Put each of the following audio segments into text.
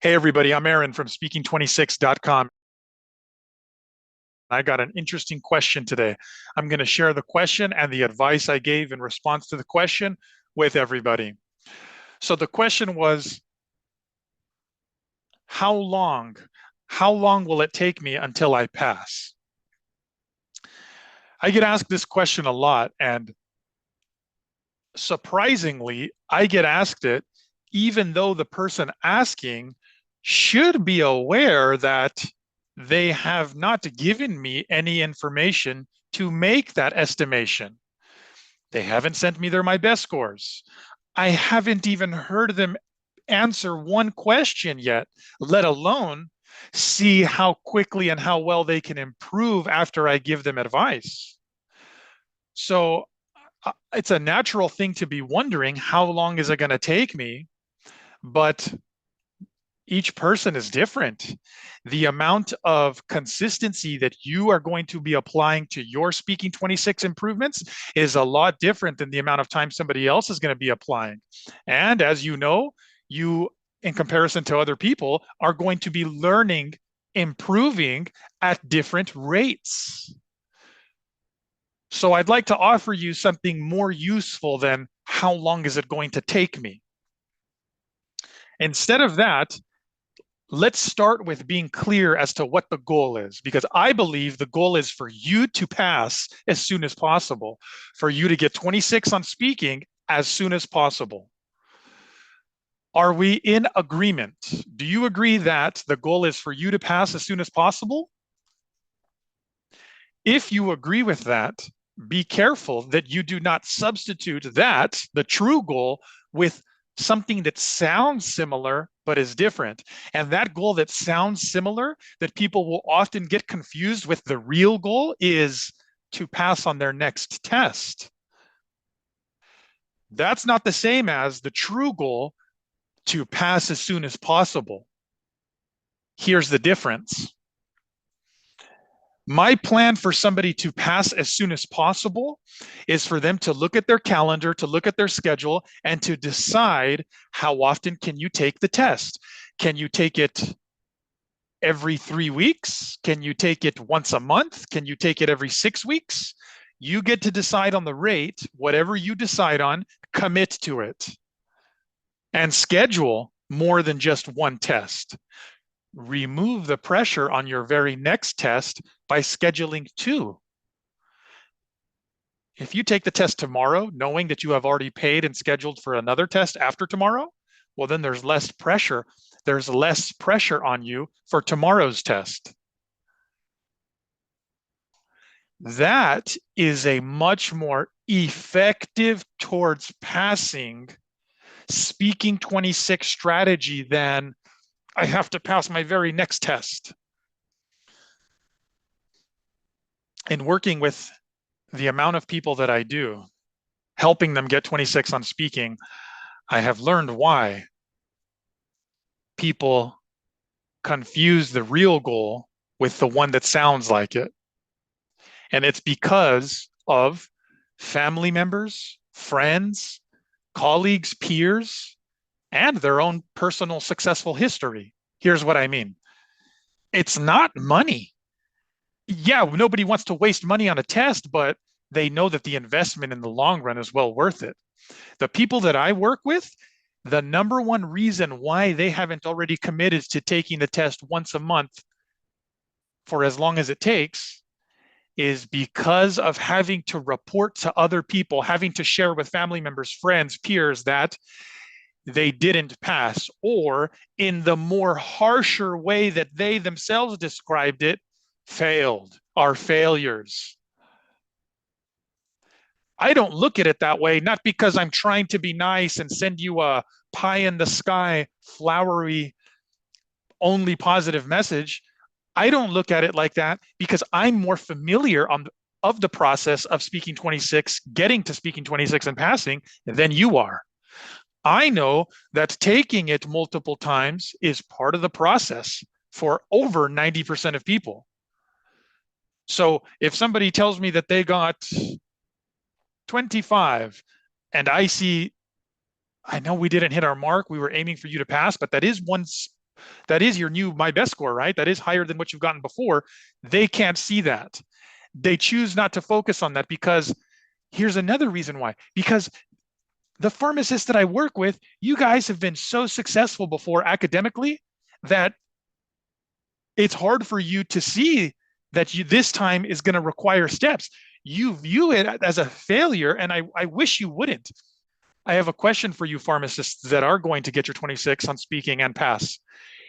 Hey everybody, I'm Aaron from speaking26.com. I got an interesting question today. I'm going to share the question and the advice I gave in response to the question with everybody. So the question was, how long? How long will it take me until I pass? I get asked this question a lot, and surprisingly, I get asked it even though the person asking should be aware that they have not given me any information to make that estimation. They haven't sent me their my best scores. I haven't even heard them answer one question yet, let alone see how quickly and how well they can improve after I give them advice. So it's a natural thing to be wondering, how long is it going to take me? But each person is different. The amount of consistency that you are going to be applying to your Speaking 26 improvements is a lot different than the amount of time somebody else is going to be applying. And as you know, you, in comparison to other people, are going to be learning, improving at different rates. So I'd like to offer you something more useful than how long is it going to take me. Instead of that, let's start with being clear as to what the goal is, because I believe the goal is for you to pass as soon as possible, for you to get 26 on speaking as soon as possible. Are we in agreement? Do you agree that the goal is for you to pass as soon as possible? If you agree with that, be careful that you do not substitute that, the true goal, with something that sounds similar but is different. And that goal that sounds similar, that people will often get confused with the real goal, is to pass on their next test. That's not the same as the true goal, to pass as soon as possible. Here's the difference. My plan for somebody to pass as soon as possible is for them to look at their calendar, to look at their schedule, and to decide how often can you take the test. Can you take it every 3 weeks? Can you take it once a month? Can you take it every 6 weeks? You get to decide on the rate. Whatever you decide on, commit to it. And schedule more than just one test. Remove the pressure on your very next test by scheduling 2. If you take the test tomorrow, knowing that you have already paid and scheduled for another test after tomorrow, well, then there's less pressure. There's less pressure on you for tomorrow's test. That is a much more effective towards passing Speaking 26 strategy than I have to pass my very next test. In working with the amount of people that I do, helping them get 26 on speaking, I have learned why people confuse the real goal with the one that sounds like it. And it's because of family members, friends, colleagues, peers, and their own personal successful history. Here's what I mean. It's not money. Yeah, nobody wants to waste money on a test, but they know that the investment in the long run is well worth it. The people that I work with, the number one reason why they haven't already committed to taking the test once a month for as long as it takes is because of having to report to other people, having to share with family members, friends, peers that they didn't pass, or in the more harsher way that they themselves described it, failed, are failures. I don't look at it that way, not because I'm trying to be nice and send you a pie in the sky, flowery, only positive message. I don't look at it like that because I'm more familiar of the process of Speaking 26, getting to Speaking 26 and passing than you are. I know that taking it multiple times is part of the process for over 90% of people. So if somebody tells me that they got 25 and I see, I know we didn't hit our mark, we were aiming for you to pass, but that is That is your new my best score, right? That is higher than what you've gotten before. They can't see that. They choose not to focus on that because here's another reason why. Because the pharmacists that I work with, you guys have been so successful before academically that it's hard for you to see that this time is going to require steps. You view it as a failure, and I wish you wouldn't. I have a question for you pharmacists that are going to get your 26 on speaking and pass.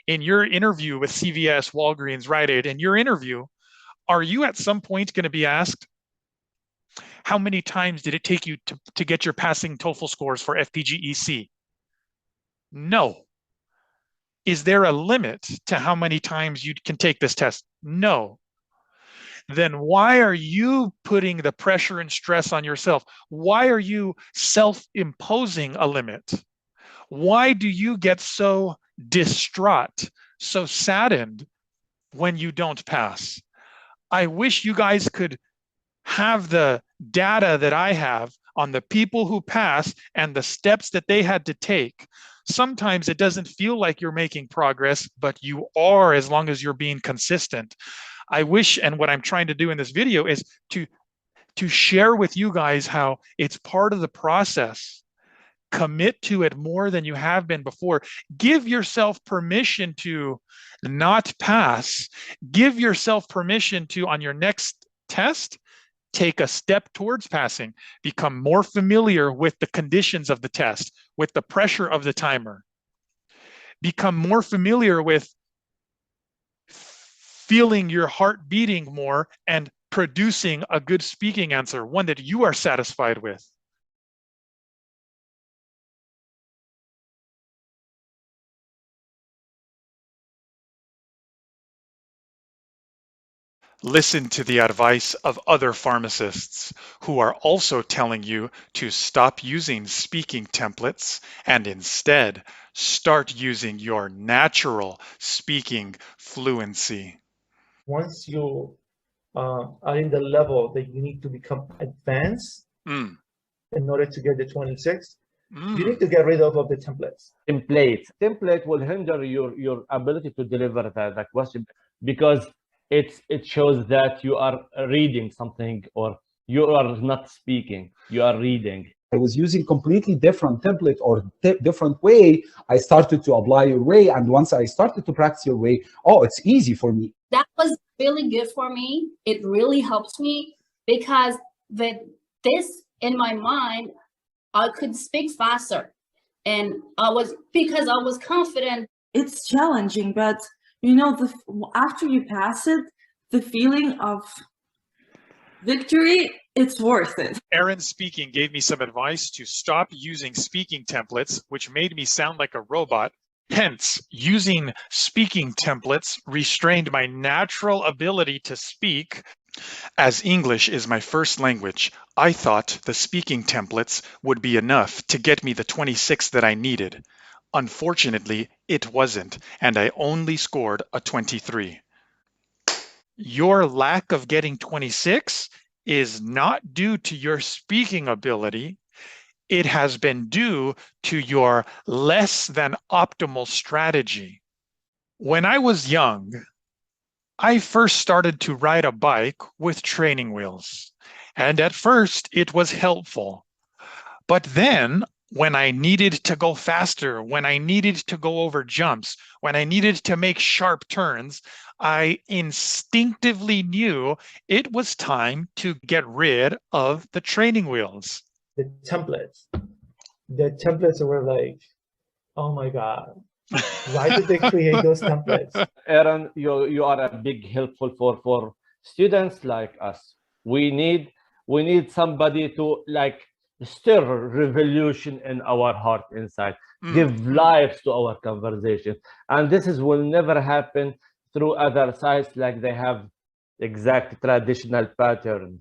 In your interview with CVS, Walgreens, Rite Aid, in your interview, are you at some point going to be asked, how many times did it take you to get your passing TOEFL scores for FPGEC? No. Is there a limit to how many times you can take this test? No. Then why are you putting the pressure and stress on yourself? Why are you self-imposing a limit? Why do you get so distraught, so saddened when you don't pass? I wish you guys could have the data that I have on the people who pass and the steps that they had to take. Sometimes it doesn't feel like you're making progress, but you are as long as you're being consistent. I wish, and what I'm trying to do in this video is to share with you guys how it's part of the process. Commit to it more than you have been before. Give yourself permission to not pass. Give yourself permission to, on your next test, take a step towards passing. Become more familiar with the conditions of the test, with the pressure of the timer. Become more familiar with feeling your heart beating more and producing a good speaking answer, one that you are satisfied with. Listen to the advice of other pharmacists who are also telling you to stop using speaking templates and instead start using your natural speaking fluency. Once you are in the level that you need to become advanced in order to get the 26, you need to get rid of the templates. Template will hinder your ability to deliver the question, because it shows that you are reading something, or you are not speaking, you are reading. I was using completely different template or different way. I started to apply your way, and once I started to practice your way, oh, it's easy for me. That was really good for me. It really helps me because with this in my mind, I could speak faster, and because I was confident. It's challenging, but you know, after you pass it, the feeling of victory, it's worth it. Aaron Speaking gave me some advice to stop using speaking templates, which made me sound like a robot. Hence, using speaking templates restrained my natural ability to speak. As English is my first language, I thought the speaking templates would be enough to get me the 26 that I needed. Unfortunately, it wasn't, and I only scored a 23. Your lack of getting 26 is not due to your speaking ability. It has been due to your less than optimal strategy. When I was young, I first started to ride a bike with training wheels, and at first it was helpful. But then, when I needed to go faster, when I needed to go over jumps, when I needed to make sharp turns, I instinctively knew it was time to get rid of the training wheels. The templates were like, oh my God, why did they create those templates? Aaron, you are a big helpful for students like us. We need somebody to like stir revolution in our heart inside, give life to our conversation. And this will never happen through other sites, like they have exact traditional pattern,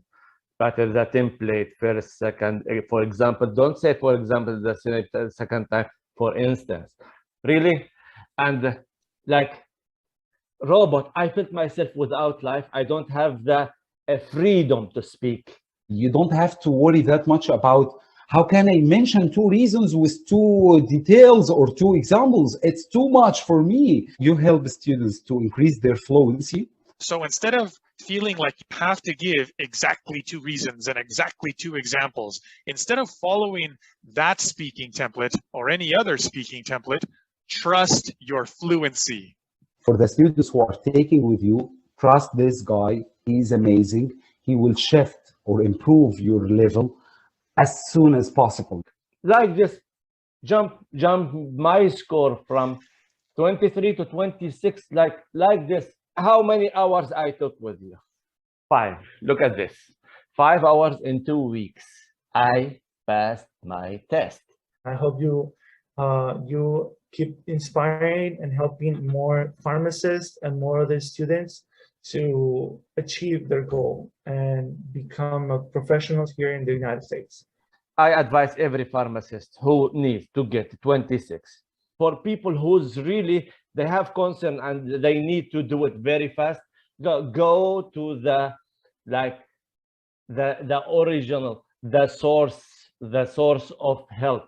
the template, first, second, for example. Don't say, for example, the second time, for instance. Really? And like robot, I felt myself without life. I don't have the freedom to speak. You don't have to worry that much about How can I mention 2 reasons with 2 details or 2 examples? It's too much for me. You help students to increase their fluency. So instead of feeling like you have to give exactly 2 reasons and exactly 2 examples, instead of following that speaking template or any other speaking template, trust your fluency. For the students who are taking with you, trust this guy. He's amazing. He will shift or improve your level as soon as possible. Like this, jump my score from 23 to 26, like this. How many hours I took with you? 5. Look at this. 5 hours in 2 weeks. I passed my test. I hope you keep inspiring and helping more pharmacists and more other students to achieve their goal and become a professionals here in the United States. I advise every pharmacist who needs to get 26. For people who's really, they have concern and they need to do it very fast, go to the original, the source of help.